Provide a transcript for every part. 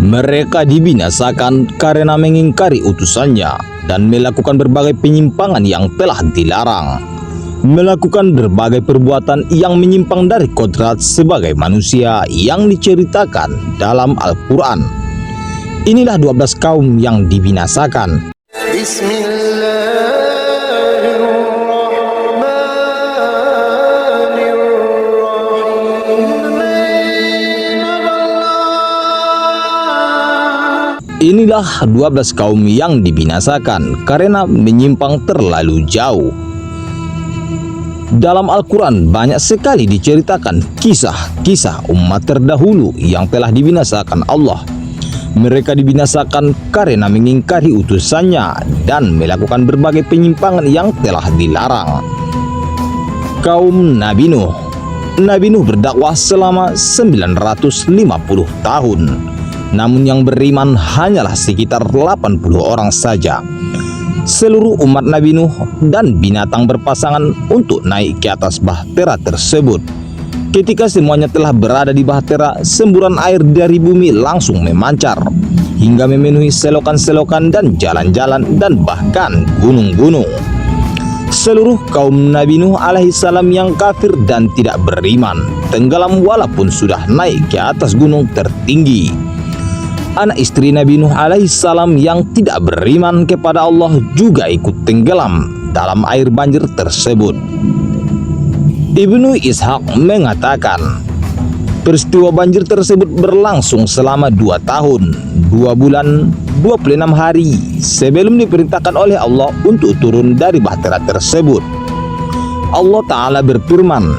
Mereka dibinasakan karena mengingkari utusannya dan melakukan berbagai penyimpangan yang telah dilarang. Melakukan berbagai perbuatan yang menyimpang dari kodrat sebagai manusia yang diceritakan dalam Al-Quran. Inilah 12 kaum yang dibinasakan. Inilah 12 kaum yang dibinasakan karena menyimpang terlalu jauh. Dalam Al-Quran banyak sekali diceritakan kisah-kisah umat terdahulu yang telah dibinasakan Allah. Mereka dibinasakan karena mengingkari utusannya dan melakukan berbagai penyimpangan yang telah dilarang. Kaum Nabi Nuh. Nabi Nuh berdakwah selama 950 tahun. Namun yang beriman hanyalah sekitar 80 orang saja. Seluruh umat Nabi Nuh dan binatang berpasangan untuk naik ke atas bahtera tersebut. Ketika semuanya telah berada di bahtera, semburan air dari bumi langsung memancar hingga memenuhi selokan-selokan dan jalan-jalan dan bahkan gunung-gunung. Seluruh kaum Nabi Nuh alaihissalam yang kafir dan tidak beriman tenggelam walaupun sudah naik ke atas gunung tertinggi. Anak istri Nabi Nuh alaihissalam yang tidak beriman kepada Allah juga ikut tenggelam dalam air banjir tersebut. Ibnu Ishaq mengatakan, peristiwa banjir tersebut berlangsung selama 2 tahun, 2 bulan, 26 hari sebelum diperintahkan oleh Allah untuk turun dari bahtera tersebut. Allah Ta'ala berfirman,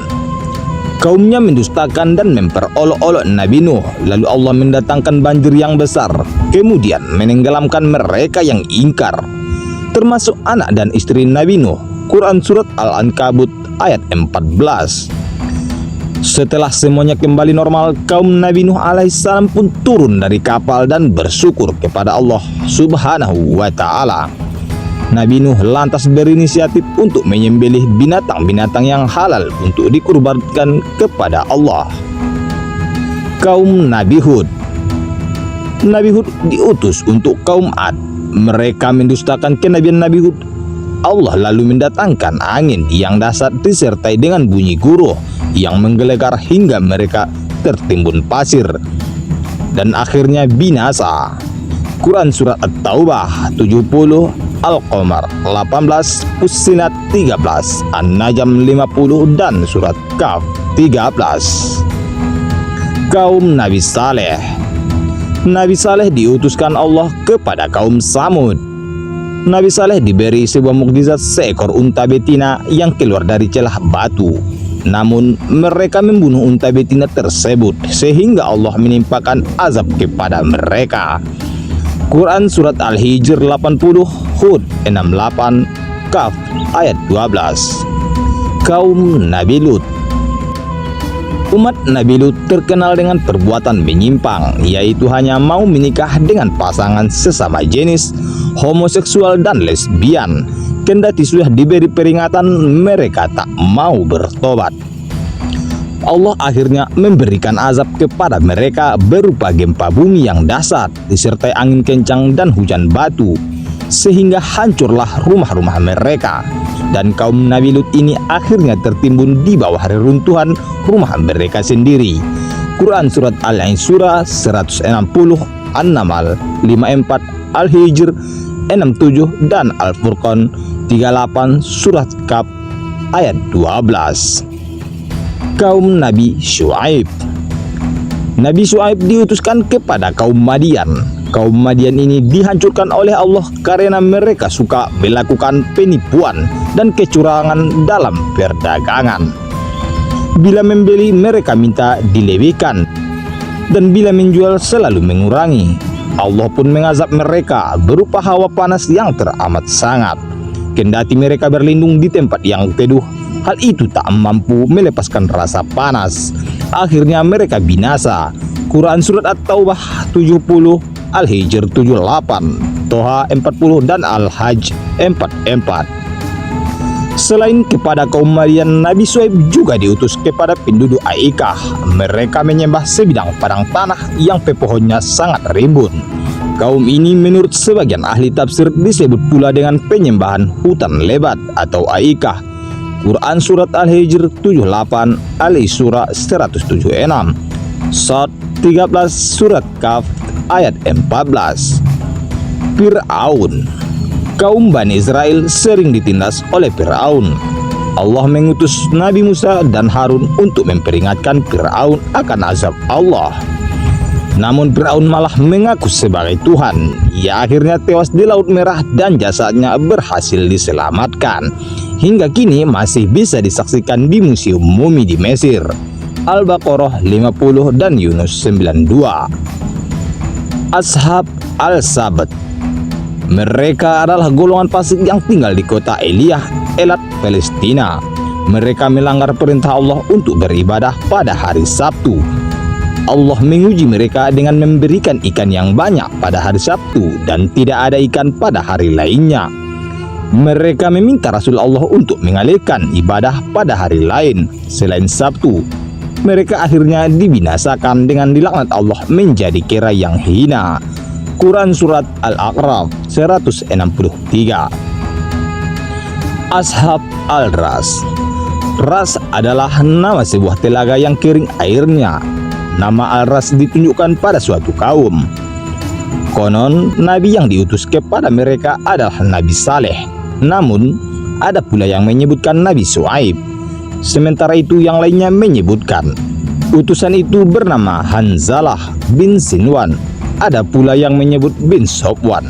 kaumnya mendustakan dan memperolok-olok Nabi Nuh, lalu Allah mendatangkan banjir yang besar, kemudian menenggelamkan mereka yang ingkar, termasuk anak dan istri Nabi Nuh. Quran Surat Al-Ankabut ayat 14. Setelah semuanya kembali normal, kaum Nabi Nuh alaihissalam pun turun dari kapal dan bersyukur kepada Allah Subhanahu wa Ta'ala. Nabi Nuh lantas berinisiatif untuk menyembelih binatang-binatang yang halal untuk dikurbankan kepada Allah. Kaum Nabi Hud. Nabi Hud diutus untuk kaum Ad. Mereka mendustakan kenabian Nabi Hud. Allah lalu mendatangkan angin yang dahsyat disertai dengan bunyi guruh yang menggelegar hingga mereka tertimbun pasir dan akhirnya binasa. Quran Surat At-Taubah 70, Al-Qamar 18, Fussilat 13, An-Najm 50 dan Surat Kaf 13. Kaum Nabi Saleh. Nabi Saleh diutuskan Allah kepada kaum Samud. Nabi Saleh diberi sebuah mukjizat seekor unta betina yang keluar dari celah batu. Namun mereka membunuh unta betina tersebut sehingga Allah menimpakan azab kepada mereka. Quran Surat Al-Hijr 80, Hud 68, Kaf ayat 12. Kaum Nabi Lut. Umat Nabi Lut terkenal dengan perbuatan menyimpang, yaitu hanya mau menikah dengan pasangan sesama jenis, homoseksual dan lesbian. Kendati sudah diberi peringatan, mereka tak mau bertobat. Allah akhirnya memberikan azab kepada mereka berupa gempa bumi yang dahsyat disertai angin kencang dan hujan batu, sehingga hancurlah rumah-rumah mereka. Dan kaum Nabi Lut ini akhirnya tertimbun di bawah reruntuhan rumah mereka sendiri. Quran Surat Al-Insyirah 160, An-Naml 54, Al-Hijr 67 dan Al-Furqan 38, Surat Kaf ayat 12. Kaum Nabi Syuaib. Nabi Syuaib diutuskan kepada kaum Madian. Kaum Madian ini dihancurkan oleh Allah karena mereka suka melakukan penipuan dan kecurangan dalam perdagangan. Bila membeli mereka minta dilebihkan, dan bila menjual selalu mengurangi. Allah pun mengazab mereka berupa hawa panas yang teramat sangat. Kendati mereka berlindung di tempat yang teduh, hal itu tak mampu melepaskan rasa panas. Akhirnya mereka binasa. Quran Surat At-Taubah 70, Al-Hijr 78, Toha 40 dan Al-Hajj 44. Selain kepada kaum Madian, Nabi Syuaib juga diutus kepada penduduk Aikah. Mereka menyembah sebidang padang tanah yang pepohonnya sangat rimbun. Kaum ini menurut sebagian ahli tafsir disebut pula dengan penyembahan hutan lebat atau Aikah. Quran Surat Al-Hijr 78, Ali Surah 176, Shad 13, Surat Kaf ayat 14. Fir'aun. Kaum Bani Israel sering ditindas oleh Fir'aun. Allah mengutus Nabi Musa dan Harun untuk memperingatkan Fir'aun akan azab Allah. Namun Fir'aun malah mengaku sebagai Tuhan. Ia akhirnya tewas di Laut Merah dan jasadnya berhasil diselamatkan. Hingga kini masih bisa disaksikan di Museum Mumi di Mesir. Al-Baqarah 50 dan Yunus 92. Ashab al-Sabt. Mereka adalah golongan fasik yang tinggal di kota Eliyah, Elat, Palestina. Mereka melanggar perintah Allah untuk beribadah pada hari Sabtu. Allah menguji mereka dengan memberikan ikan yang banyak pada hari Sabtu dan tidak ada ikan pada hari lainnya. Mereka meminta Rasul Allah untuk mengalihkan ibadah pada hari lain selain Sabtu. Mereka akhirnya dibinasakan dengan dilaknat Allah menjadi kera yang hina. Quran Surat Al-A'raf 163. Ashab al-Ras. Ras adalah nama sebuah telaga yang kering airnya. Nama al-Ras ditunjukkan pada suatu kaum. Konon Nabi yang diutus kepada mereka adalah Nabi Saleh. Namun ada pula yang menyebutkan Nabi Syuaib. Sementara itu yang lainnya menyebutkan utusan itu bernama Hanzalah bin Sinwan. Ada pula yang menyebut bin Sofwan.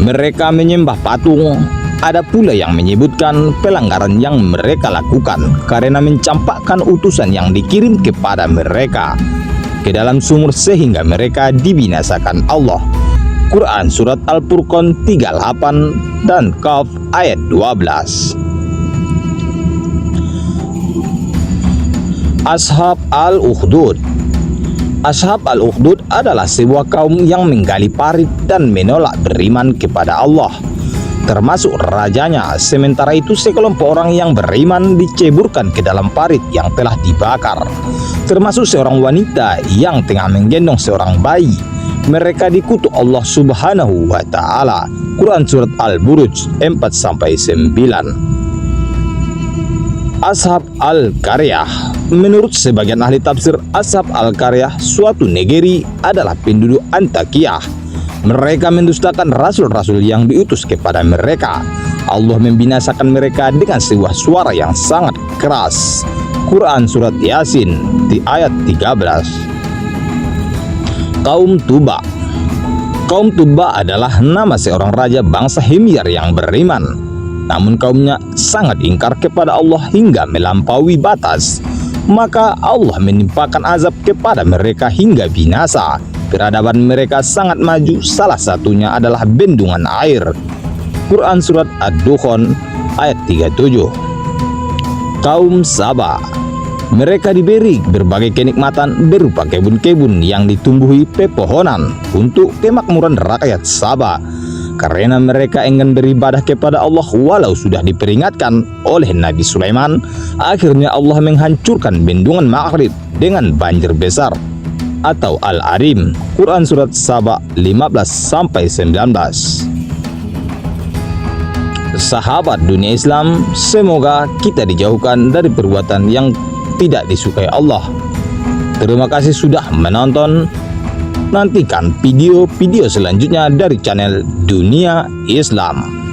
Mereka menyembah patung. Ada pula yang menyebutkan pelanggaran yang mereka lakukan karena mencampakkan utusan yang dikirim kepada mereka ke dalam sumur sehingga mereka dibinasakan Allah. Quran Surat Al-Furqan 38 dan Qaf ayat 12. Ashab al-Ukhdud. Ashab al-Ukhdud adalah sebuah kaum yang menggali parit dan menolak beriman kepada Allah, termasuk rajanya. Sementara itu sekelompok orang yang beriman diceburkan ke dalam parit yang telah dibakar, termasuk seorang wanita yang tengah menggendong seorang bayi. Mereka dikutuk Allah Subhanahu wa Ta'ala. Quran Surat Al-Buruj 4-9. Ashab al-Qaryah. Menurut sebagian ahli tafsir, Ashab al-Qaryah suatu negeri adalah penduduk Antakiyah. Mereka mendustakan rasul-rasul yang diutus kepada mereka. Allah membinasakan mereka dengan sebuah suara yang sangat keras. Quran Surat Yasin di ayat 13. Kaum Tuba. Kaum Tuba adalah nama seorang raja bangsa Himyar yang beriman. Namun kaumnya sangat ingkar kepada Allah hingga melampaui batas. Maka Allah menimpakan azab kepada mereka hingga binasa. Peradaban mereka sangat maju, salah satunya adalah bendungan air. Quran Surat Ad-Dukhan ayat 37. Kaum Saba. Mereka diberi berbagai kenikmatan berupa kebun-kebun yang ditumbuhi pepohonan untuk kemakmuran rakyat Saba. Karena mereka enggan beribadah kepada Allah walau sudah diperingatkan oleh Nabi Sulaiman, akhirnya Allah menghancurkan bendungan Ma'rib dengan banjir besar atau Al-Arim. Quran Surat Saba 15-19. Sahabat dunia Islam, semoga kita dijauhkan dari perbuatan yang tidak disukai Allah. Terima kasih sudah menonton. Nantikan video-video selanjutnya dari channel Dunia Islam.